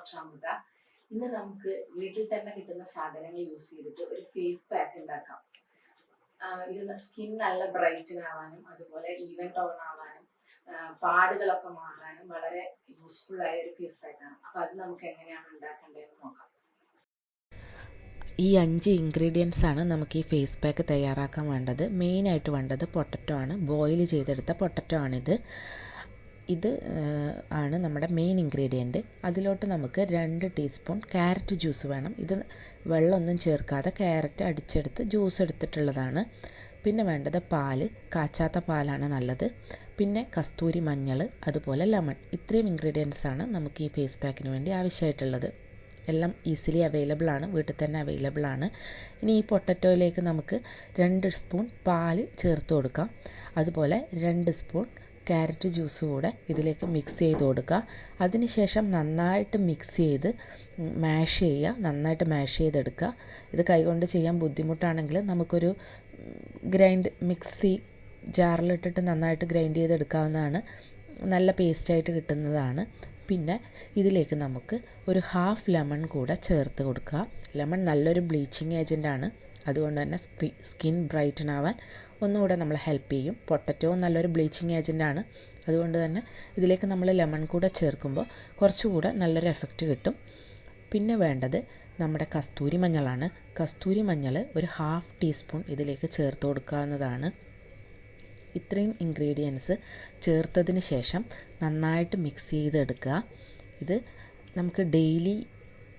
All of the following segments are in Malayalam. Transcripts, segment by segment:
ഡോക്ടർ അമൃത. ഇന്ന് നമുക്ക് വീട്ടിൽ തന്നെ കിട്ടുന്ന സാധനങ്ങൾ യൂസ് ചെയ്തിട്ട് ഒരു ഫേസ് പാക്ക് ഉണ്ടാക്കാം. ഇത് സ്കിൻ നല്ല ബ്രൈറ്റൻ ആവാനും അതുപോലെ ഈവൻ ടോൺ ആവാനും പാടുകളൊക്കെ മാറാനും വളരെ യൂസ്ഫുൾ ആയ ഒരു ഫേസ് പാക്കാണ്. അപ്പോൾ അത് നമുക്ക് എങ്ങനെയാണ് ഉണ്ടാക്കേണ്ടതെന്ന് നോക്കാം. ഈ 5 ഇൻഗ്രീഡിയൻസ് ആണ് നമുക്ക് ഈ ഫേസ് പാക്ക് തയ്യാറാക്കാൻ വേണ്ടത്. മെയിനായിട്ട് വേണ്ടത് പൊട്ടറ്റോ ആണ്. ബോയിൽ ചെയ്തെടുത്ത പൊട്ടറ്റോ ആണിത്. ഇത് ആണ് നമ്മുടെ മെയിൻ ഇൻഗ്രീഡിയൻറ്റ്. അതിലോട്ട് നമുക്ക് 2 ടീസ്പൂൺ ക്യാരറ്റ് ജ്യൂസ് വേണം. ഇത് വെള്ളമൊന്നും ചേർക്കാതെ ക്യാരറ്റ് അടിച്ചെടുത്ത് ജ്യൂസ് എടുത്തിട്ടുള്ളതാണ്. പിന്നെ വേണ്ടത് പാല്, കാച്ചാത്ത പാലാണ് നല്ലത്. പിന്നെ കസ്തൂരി മഞ്ഞൾ, അതുപോലെ ലെമൺ. ഇത്രയും ഇൻഗ്രീഡിയൻസ് ആണ് നമുക്ക് ഈ ഫേസ് പാക്കിന് വേണ്ടി ആവശ്യമായിട്ടുള്ളത്. എല്ലാം ഈസിലി അവൈലബിൾ ആണ്, വീട്ടിൽ തന്നെ അവൈലബിൾ ആണ്. ഇനി ഈ പൊട്ടറ്റോയിലേക്ക് നമുക്ക് 2 സ്പൂൺ പാല് ചേർത്ത് കൊടുക്കാം. അതുപോലെ 2 സ്പൂൺ ക്യാരറ്റ് ജ്യൂസ് കൂടെ ഇതിലേക്ക് മിക്സ് ചെയ്ത് കൊടുക്കുക. അതിനുശേഷം നന്നായിട്ട് മിക്സ് ചെയ്ത് മാഷ് ചെയ്യുക, നന്നായിട്ട് മാഷ് ചെയ്തെടുക്കുക. ഇത് കൈകൊണ്ട് ചെയ്യാൻ ബുദ്ധിമുട്ടാണെങ്കിൽ നമുക്കൊരു മിക്സി ജാറിലിട്ടിട്ട് നന്നായിട്ട് ഗ്രൈൻഡ് ചെയ്തെടുക്കാവുന്നതാണ്. നല്ല പേസ്റ്റായിട്ട് കിട്ടുന്നതാണ്. പിന്നെ ഇതിലേക്ക് നമുക്ക് ഒരു ഹാഫ് ലെമൺ കൂടെ ചേർത്ത് കൊടുക്കുക. ലെമൺ നല്ലൊരു ബ്ലീച്ചിങ് ഏജൻ്റാണ്. അതുകൊണ്ട് തന്നെ സ്കിൻ ബ്രൈറ്റൻ ആവാൻ ഒന്നുകൂടെ നമ്മളെ ഹെൽപ്പ് ചെയ്യും. പൊട്ടറ്റോ നല്ലൊരു ബ്ലീച്ചിങ് ഏജൻ്റാണ്. അതുകൊണ്ട് തന്നെ ഇതിലേക്ക് നമ്മൾ ലെമൺ കൂടെ ചേർക്കുമ്പോൾ കുറച്ചുകൂടെ നല്ലൊരു എഫക്റ്റ് കിട്ടും. പിന്നെ വേണ്ടത് നമ്മുടെ കസ്തൂരി മഞ്ഞളാണ്. കസ്തൂരി മഞ്ഞൾ ഒരു ഹാഫ് ടീസ്പൂൺ ഇതിലേക്ക് ചേർത്ത് കൊടുക്കാവുന്നതാണ്. ഇത്രയും ഇൻഗ്രീഡിയൻസ് ചേർത്തതിന് ശേഷം നന്നായിട്ട് മിക്സ് ചെയ്തെടുക്കുക. ഇത് നമുക്ക് ഡെയിലി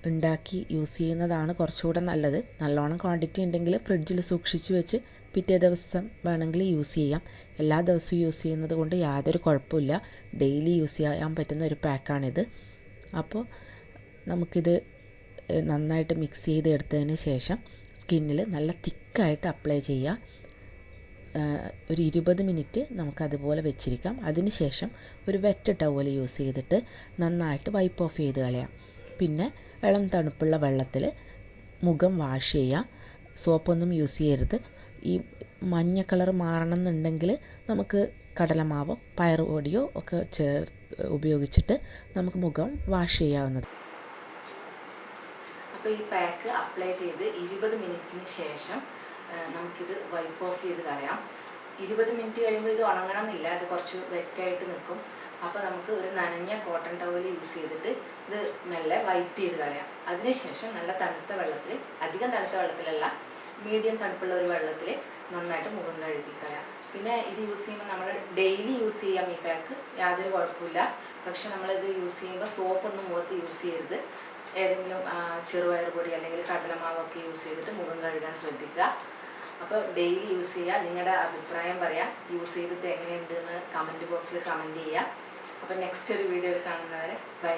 ഉണ്ടാക്കി യൂസ് ചെയ്യുന്നതാണ് കുറച്ചുകൂടെ നല്ലത്. നല്ലോണം ക്വാണ്ടിറ്റി ഉണ്ടെങ്കിൽ ഫ്രിഡ്ജിൽ സൂക്ഷിച്ച് വെച്ച് പിറ്റേ ദിവസം വേണമെങ്കിൽ യൂസ് ചെയ്യാം. എല്ലാ ദിവസവും യൂസ് ചെയ്യുന്നത് കൊണ്ട് യാതൊരു കുഴപ്പമില്ല. ഡെയിലി യൂസ് ചെയ്യാൻ പറ്റുന്ന ഒരു പാക്കാണിത്. അപ്പോൾ നമുക്കിത് നന്നായിട്ട് മിക്സ് ചെയ്ത് എടുത്തതിന് ശേഷം സ്കിന്നിൽ നല്ല തിക്കായിട്ട് അപ്ലൈ ചെയ്യാം. ഒരു 20 മിനിറ്റ് നമുക്കതുപോലെ വെച്ചിരിക്കാം. അതിനുശേഷം ഒരു വെറ്റ് ടവൽ യൂസ് ചെയ്തിട്ട് നന്നായിട്ട് വൈപ്പ് ഓഫ് ചെയ്ത് കളയാം. പിന്നെ ഇളം തണുപ്പുള്ള വെള്ളത്തിൽ മുഖം വാഷ് ചെയ്യാം. സോപ്പൊന്നും യൂസ് ചെയ്യരുത്. ഈ മഞ്ഞ കളർ മാറണമെന്നുണ്ടെങ്കിൽ നമുക്ക് കടലമാവോ പയറുപൊടിയോ ഒക്കെ ഉപയോഗിച്ചിട്ട് നമുക്ക് മുഖം വാഷ് ചെയ്യാവുന്നത്. അപ്പോൾ ഈ പാക്ക് അപ്ലൈ ചെയ്ത് 20 മിനിറ്റിന് ശേഷം നമുക്കിത് വൈപ്പ് ഓഫ് ചെയ്ത് കളയാം. 20 മിനിറ്റ് കഴിയുമ്പോൾ ഇത് ഉണങ്ങണമെന്നില്ല, അത് കുറച്ച് വെറ്റായിട്ട് നിൽക്കും. അപ്പോൾ നമുക്ക് ഒരു നനഞ്ഞ കോട്ടൺ ടവൽ യൂസ് ചെയ്തിട്ട് ഇത് മെല്ലെ വൈപ്പ് ചെയ്ത് കളയാം. അതിനുശേഷം നല്ല തണുത്ത വെള്ളത്തിൽ, അധികം തണുത്ത വെള്ളത്തിലല്ല, മീഡിയം തണുപ്പുള്ള ഒരു വെള്ളത്തിൽ നന്നായിട്ട് മുഖം കഴുകി കളയാം. പിന്നെ ഇത് യൂസ് ചെയ്യുമ്പോൾ നമ്മൾ ഡെയിലി യൂസ് ചെയ്യാം ഈ പാക്ക്, യാതൊരു കുഴപ്പമില്ല. പക്ഷെ നമ്മളിത് യൂസ് ചെയ്യുമ്പോൾ സോപ്പൊന്നും മുഖത്ത് യൂസ് ചെയ്യരുത്. ഏതെങ്കിലും ചെറുപയർ പൊടി അല്ലെങ്കിൽ കടലമാവൊക്കെ യൂസ് ചെയ്തിട്ട് മുഖം കഴുകാൻ ശ്രദ്ധിക്കുക. അപ്പോൾ ഡെയിലി യൂസ് ചെയ്യുക. നിങ്ങളുടെ അഭിപ്രായം പറയാം, യൂസ് ചെയ്തിട്ട് എങ്ങനെയുണ്ടെന്ന് കമൻറ്റ് ബോക്സിൽ കമൻറ്റ് ചെയ്യുക. അപ്പോൾ നെക്സ്റ്റ് ഒരു വീഡിയോയിൽ കാണുന്നവരെ ബൈ.